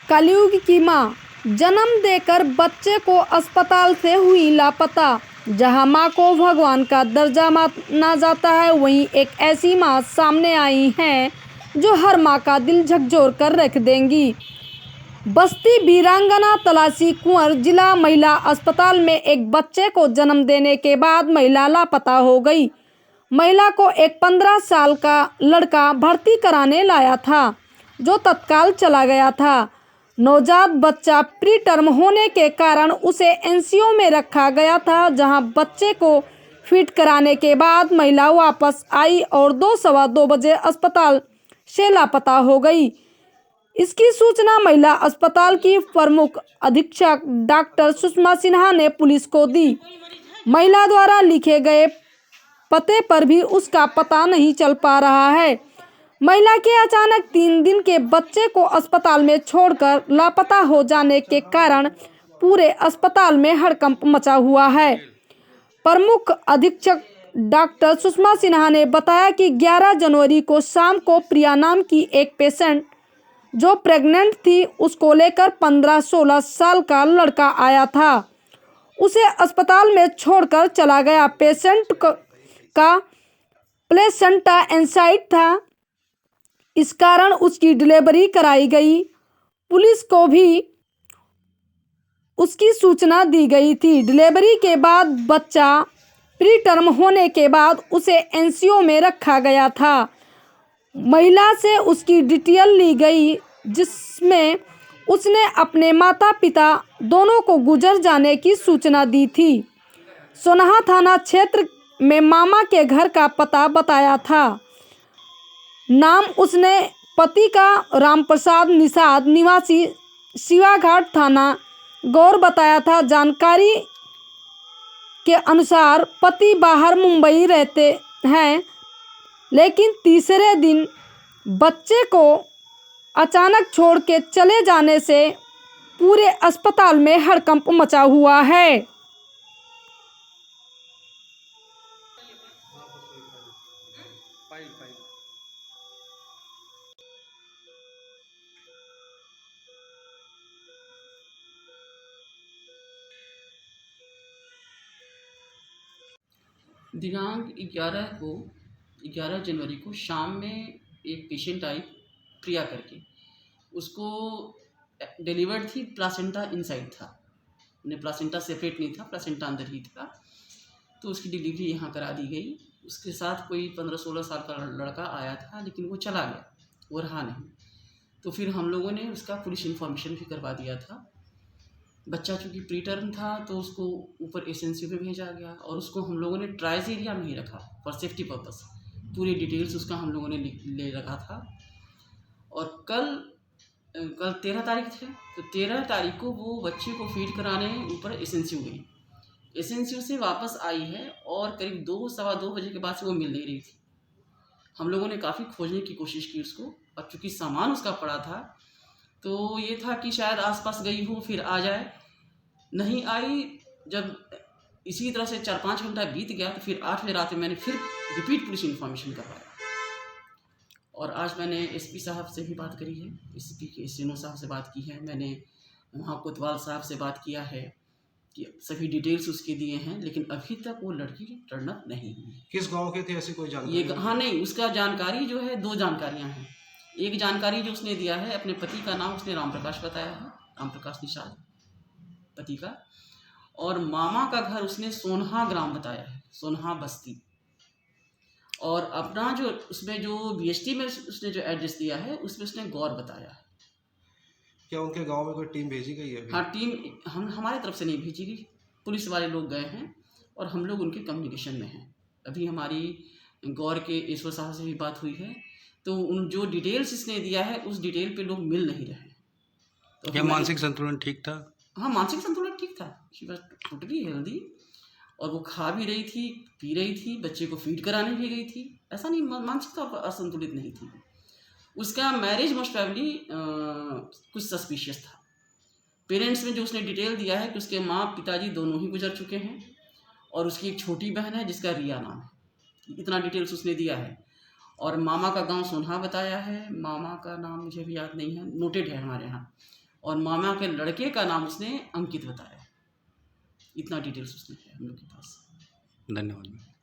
कलयुग की मां जन्म देकर बच्चे को अस्पताल से हुई लापता। जहां मां को भगवान का दर्जा माना जाता है, वहीं एक ऐसी मां सामने आई हैं जो हर मां का दिल झकझोर कर रख देंगी। बस्ती वीरांगना तलाशी कुंवर जिला महिला अस्पताल में एक बच्चे को जन्म देने के बाद महिला लापता हो गई। महिला को एक 15 साल का लड़का भर्ती कराने लाया था, जो तत्काल चला गया था। नवजात बच्चा प्री टर्म होने के कारण उसे एनसीयू में रखा गया था, जहां बच्चे को फिट कराने के बाद महिला वापस आई और 2-2:15 बजे अस्पताल से लापता हो गई। इसकी सूचना महिला अस्पताल की प्रमुख अधीक्षक डॉक्टर सुषमा सिन्हा ने पुलिस को दी। महिला द्वारा लिखे गए पते पर भी उसका पता नहीं चल पा रहा है। महिला के अचानक 3 दिन के बच्चे को अस्पताल में छोड़कर लापता हो जाने के कारण पूरे अस्पताल में हड़कंप मचा हुआ है। प्रमुख अधीक्षक डॉक्टर सुषमा सिन्हा ने बताया कि 11 जनवरी को शाम को प्रिया नाम की एक पेशेंट जो प्रेग्नेंट थी, उसको लेकर 15-16 साल का लड़का आया था। उसे अस्पताल में छोड़कर चला गया। पेशेंट का प्लेसेंटा इनसाइड था, इस कारण उसकी डिलीवरी कराई गई। पुलिस को भी उसकी सूचना दी गई थी। डिलीवरी के बाद बच्चा प्री टर्म होने के बाद उसे एनसीयू में रखा गया था। महिला से उसकी डिटेल ली गई, जिसमें उसने अपने माता पिता दोनों को गुजर जाने की सूचना दी थी। सोनहा थाना क्षेत्र में मामा के घर का पता बताया था। नाम उसने पति का रामप्रसाद निषाद निवासी शिवाघाट थाना गौर बताया था। जानकारी के अनुसार पति बाहर मुंबई रहते हैं, लेकिन तीसरे दिन बच्चे को अचानक छोड़ के चले जाने से पूरे अस्पताल में हड़कंप मचा हुआ है। दिनांक 11 जनवरी को शाम में एक पेशेंट आई प्रिया करके। उसको डिलीवर्ड थी, प्लासेंटा इनसाइड था, प्लासेंटा सेपरेट नहीं था, प्लासेंटा अंदर ही था। तो उसकी डिलीवरी यहाँ करा दी गई। उसके साथ कोई 15-16 साल का लड़का आया था, लेकिन वो चला गया, वो रहा नहीं। तो फिर हम लोगों ने उसका पुलिस इन्फॉर्मेशन भी करवा दिया था। बच्चा चूँकि प्री टर्म था तो उसको ऊपर एसएनसीयू में भेजा गया और उसको हम लोगों ने ट्राइज एरिया में ही रखा फॉर सेफ्टी पर्पस। पूरी डिटेल्स उसका हम लोगों ने ले रखा था। और कल 13 तारीख थे, तो 13 तारीख को वो बच्चे को फीड कराने ऊपर एसएनसीयू गई। एसएनसीयू से वापस आई है और करीब 2-2:15 बजे के बाद से वो मिल नहीं रही थी। हम लोगों ने काफ़ी खोजने की कोशिश की उसको, और चूँकि सामान उसका पड़ा था तो ये था कि शायद आसपास गई हो फिर आ जाए। नहीं आई। जब इसी तरह से 4-5 घंटा बीत गया तो फिर 8 बजे रात में मैंने फिर रिपीट पुलिस इन्फॉर्मेशन करवाया। और आज मैंने एसपी साहब से भी बात करी है, एसपी के एसएनओ साहब से बात की है, मैंने वहाँ कोतवाल साहब से बात किया है कि सभी डिटेल्स उसके दिए हैं, लेकिन अभी तक वो लड़की टर्न अप नहीं हुई। किस गांव के थे, ऐसी कोई जानकारी? ये हाँ नहीं, उसका जानकारी जो है 2 जानकारियाँ हैं। एक जानकारी जो उसने दिया है, अपने पति का नाम उसने रामप्रकाश बताया है, रामप्रकाश निषाद पति का, और मामा का घर उसने सोनहा ग्राम बताया है, सोनहा बस्ती। और अपना जो उसमें जो बीएसटी में उसने जो एड्रेस दिया है उसमें उसने गौर बताया है। क्या उनके गांव में कोई टीम भेजी गई है अभी? हाँ, टीम हमारे तरफ से नहीं भेजी गई, पुलिस वाले लोग गए हैं और हम लोग उनके कम्युनिकेशन में हैं। अभी हमारी गौर के एसओ साहब से भी बात हुई है, तो उन जो डिटेल्स इसने दिया है उस डिटेल पे लोग मिल नहीं रहे। तो क्या मानसिक संतुलन ठीक था? हाँ, मानसिक संतुलन ठीक था, शी वाज टोटली हेल्दी, और वो खा भी रही थी, पी रही थी, बच्चे को फीड कराने भी गई थी। ऐसा नहीं मानसिक तौर पर असंतुलित नहीं थी। उसका मैरिज मोस्ट प्रोबेबली कुछ सस्पिशियस था। पेरेंट्स में जो उसने डिटेल दिया है कि उसके माँ पिताजी दोनों ही गुजर चुके हैं और उसकी एक छोटी बहन है जिसका रिया नाम है। इतना डिटेल्स उसने दिया है। और मामा का गांव सोनहा बताया है, मामा का नाम मुझे भी याद नहीं है, नोटेड है हमारे यहाँ। और मामा के लड़के का नाम उसने अंकित बताया। इतना डिटेल्स उसने है हम लोग के पास। धन्यवाद।